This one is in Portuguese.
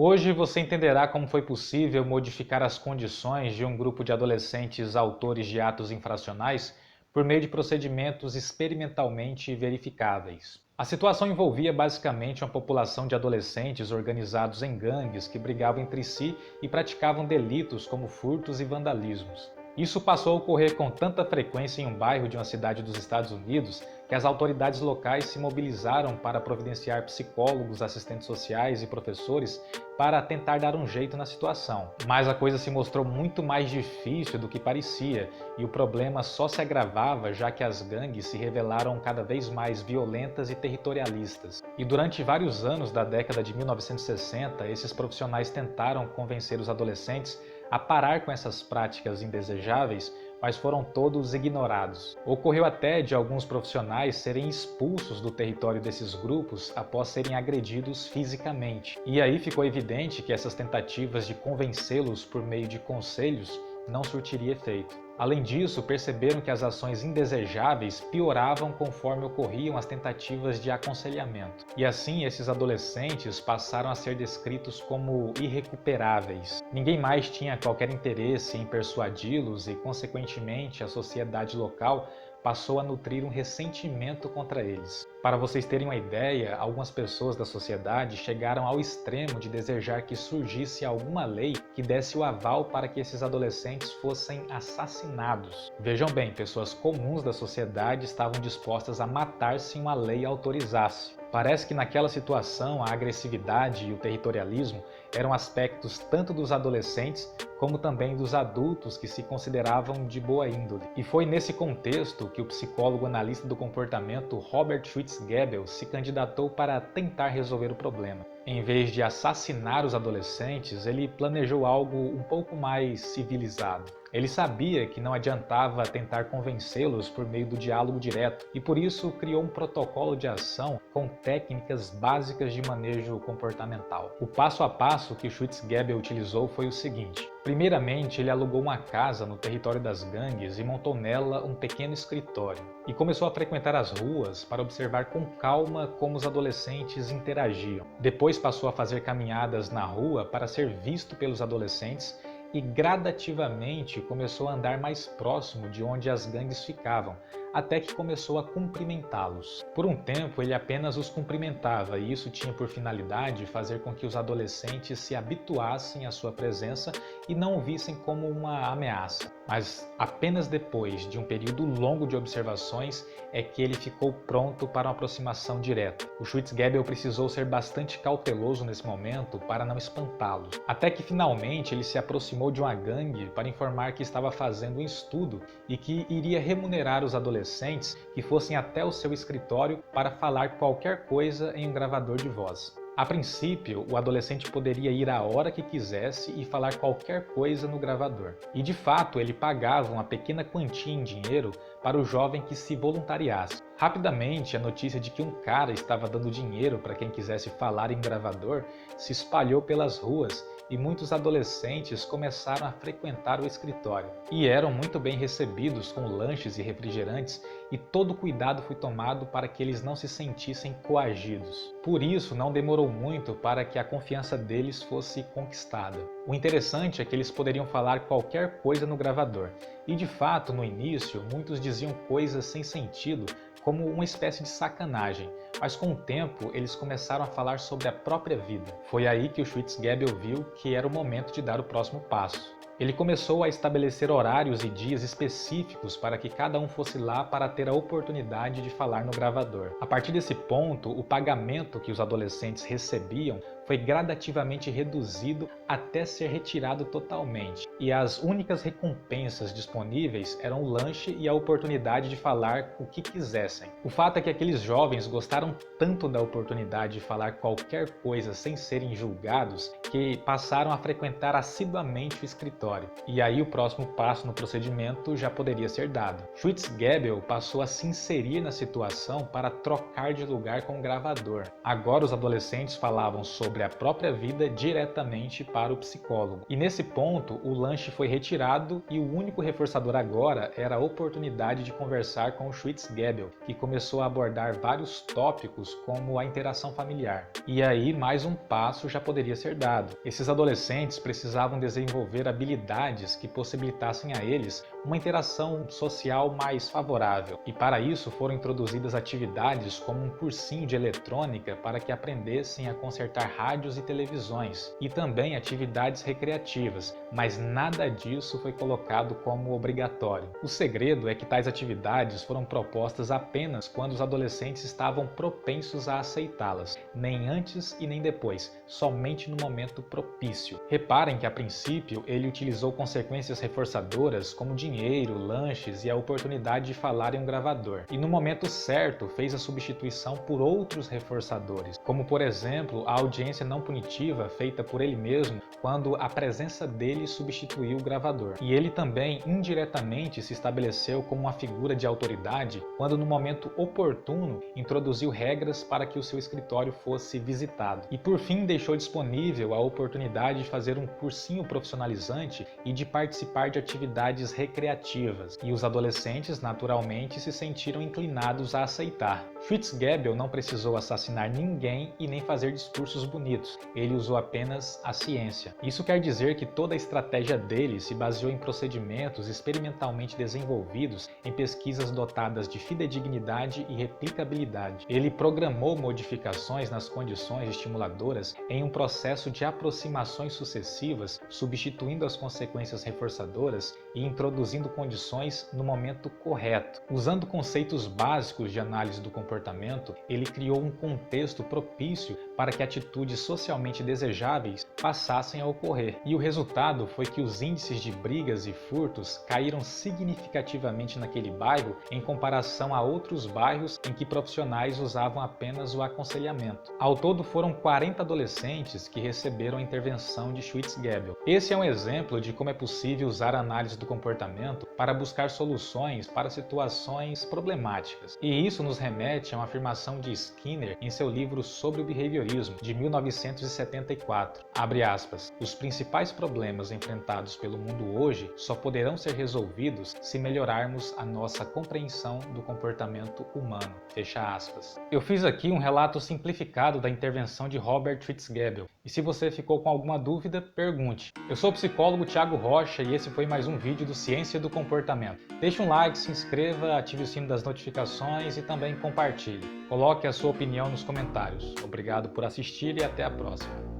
Hoje você entenderá como foi possível modificar as condições de um grupo de adolescentes autores de atos infracionais por meio de procedimentos experimentalmente verificáveis. A situação envolvia basicamente uma população de adolescentes organizados em gangues que brigavam entre si e praticavam delitos como furtos e vandalismos. Isso passou a ocorrer com tanta frequência em um bairro de uma cidade dos Estados Unidos que as autoridades locais se mobilizaram para providenciar psicólogos, assistentes sociais e professores para tentar dar um jeito na situação. Mas a coisa se mostrou muito mais difícil do que parecia e o problema só se agravava já que as gangues se revelaram cada vez mais violentas e territorialistas. E durante vários anos da década de 1960, esses profissionais tentaram convencer os adolescentes a parar com essas práticas indesejáveis, mas foram todos ignorados. Ocorreu até de alguns profissionais serem expulsos do território desses grupos após serem agredidos fisicamente. E aí ficou evidente que essas tentativas de convencê-los por meio de conselhos não surtiria efeito. Além disso, perceberam que as ações indesejáveis pioravam conforme ocorriam as tentativas de aconselhamento. E assim, esses adolescentes passaram a ser descritos como irrecuperáveis. Ninguém mais tinha qualquer interesse em persuadi-los e, consequentemente, a sociedade local passou a nutrir um ressentimento contra eles. Para vocês terem uma ideia, algumas pessoas da sociedade chegaram ao extremo de desejar que surgisse alguma lei que desse o aval para que esses adolescentes fossem assassinados. Vejam bem, pessoas comuns da sociedade estavam dispostas a matar se uma lei autorizasse. Parece que naquela situação a agressividade e o territorialismo eram aspectos tanto dos adolescentes como também dos adultos que se consideravam de boa índole. E foi nesse contexto que o psicólogo analista do comportamento Robert Fritz Goebbels se candidatou para tentar resolver o problema. Em vez de assassinar os adolescentes, ele planejou algo um pouco mais civilizado. Ele sabia que não adiantava tentar convencê-los por meio do diálogo direto e por isso criou um protocolo de ação com técnicas básicas de manejo comportamental. O passo a passo que Schütz-Goebbels utilizou foi o seguinte. Primeiramente, ele alugou uma casa no território das gangues e montou nela um pequeno escritório. E começou a frequentar as ruas para observar com calma como os adolescentes interagiam. Depois passou a fazer caminhadas na rua para ser visto pelos adolescentes e gradativamente começou a andar mais próximo de onde as gangues ficavam, até que começou a cumprimentá-los. Por um tempo ele apenas os cumprimentava e isso tinha por finalidade fazer com que os adolescentes se habituassem à sua presença e não o vissem como uma ameaça. Mas apenas depois de um período longo de observações é que ele ficou pronto para uma aproximação direta. O Schütz-Goebbels precisou ser bastante cauteloso nesse momento para não espantá-los, até que finalmente ele se aproximou de uma gangue para informar que estava fazendo um estudo e que iria remunerar os adolescentes que fossem até o seu escritório para falar qualquer coisa em um gravador de voz. A princípio, o adolescente poderia ir a hora que quisesse e falar qualquer coisa no gravador. E de fato, ele pagava uma pequena quantia em dinheiro para o jovem que se voluntariasse. Rapidamente, a notícia de que um cara estava dando dinheiro para quem quisesse falar em gravador se espalhou pelas ruas e muitos adolescentes começaram a frequentar o escritório. E eram muito bem recebidos com lanches e refrigerantes e todo cuidado foi tomado para que eles não se sentissem coagidos. Por isso, não demorou muito para que a confiança deles fosse conquistada. O interessante é que eles poderiam falar qualquer coisa no gravador. E de fato, no início, muitos diziam coisas sem sentido, como uma espécie de sacanagem, mas com o tempo eles começaram a falar sobre a própria vida. Foi aí que o Schütz-Goebbels viu que era o momento de dar o próximo passo. Ele começou a estabelecer horários e dias específicos para que cada um fosse lá para ter a oportunidade de falar no gravador. A partir desse ponto, o pagamento que os adolescentes recebiam foi gradativamente reduzido até ser retirado totalmente. E as únicas recompensas disponíveis eram o lanche e a oportunidade de falar o que quisessem. O fato é que aqueles jovens gostaram tanto da oportunidade de falar qualquer coisa sem serem julgados que passaram a frequentar assiduamente o escritório. E aí o próximo passo no procedimento já poderia ser dado. Schütz-Goebbels passou a se inserir na situação para trocar de lugar com o gravador. Agora os adolescentes falavam sobre sobre a própria vida diretamente para o psicólogo. E nesse ponto, o lanche foi retirado e o único reforçador agora era a oportunidade de conversar com o Schwitzgebel, que começou a abordar vários tópicos como a interação familiar. E aí, mais um passo já poderia ser dado. Esses adolescentes precisavam desenvolver habilidades que possibilitassem a eles uma interação social mais favorável. E para isso foram introduzidas atividades como um cursinho de eletrônica para que aprendessem a consertar rádios e televisões, e também atividades recreativas, mas nada disso foi colocado como obrigatório. O segredo é que tais atividades foram propostas apenas quando os adolescentes estavam propensos a aceitá-las, nem antes e nem depois, somente no momento propício. Reparem que a princípio ele utilizou consequências reforçadoras como dinheiro, lanches e a oportunidade de falar em um gravador, e no momento certo fez a substituição por outros reforçadores, como por exemplo a audiência não punitiva feita por ele mesmo quando a presença dele substituiu o gravador. E ele também indiretamente se estabeleceu como uma figura de autoridade quando no momento oportuno introduziu regras para que o seu escritório fosse visitado. E por fim deixou disponível a oportunidade de fazer um cursinho profissionalizante e de participar de atividades recreativas. E os adolescentes naturalmente se sentiram inclinados a aceitar. Schwitzgebel não precisou assassinar ninguém e nem fazer discursos bonitos, ele usou apenas a ciência. Isso quer dizer que toda a estratégia dele se baseou em procedimentos experimentalmente desenvolvidos em pesquisas dotadas de fidedignidade e replicabilidade. Ele programou modificações nas condições estimuladoras em um processo de aproximações sucessivas, substituindo as consequências reforçadoras e introduzindo condições no momento correto. Usando conceitos básicos de análise do comportamento, ele criou um contexto propício para que atitudes socialmente desejáveis passassem a ocorrer. E o resultado foi que os índices de brigas e furtos caíram significativamente naquele bairro em comparação a outros bairros em que profissionais usavam apenas o aconselhamento. Ao todo foram 40 adolescentes que receberam a intervenção de Schwitzgebel. Esse é um exemplo de como é possível usar a análise do comportamento para buscar soluções para situações problemáticas. E isso nos remete a uma afirmação de Skinner em seu livro sobre o behaviorismo, de 1974. Abre aspas, os principais problemas enfrentados pelo mundo hoje só poderão ser resolvidos se melhorarmos a nossa compreensão do comportamento humano. Fecha aspas. Eu fiz aqui um relato simplificado da intervenção de Robert Schwitzgebel. E se você ficou com alguma dúvida, pergunte. Eu sou o psicólogo Thiago Rocha e esse foi mais um vídeo do Ciência do Comportamento. Deixe um like, se inscreva, ative o sino das notificações e também compartilhe. Coloque a sua opinião nos comentários. Obrigado por assistir e até a próxima.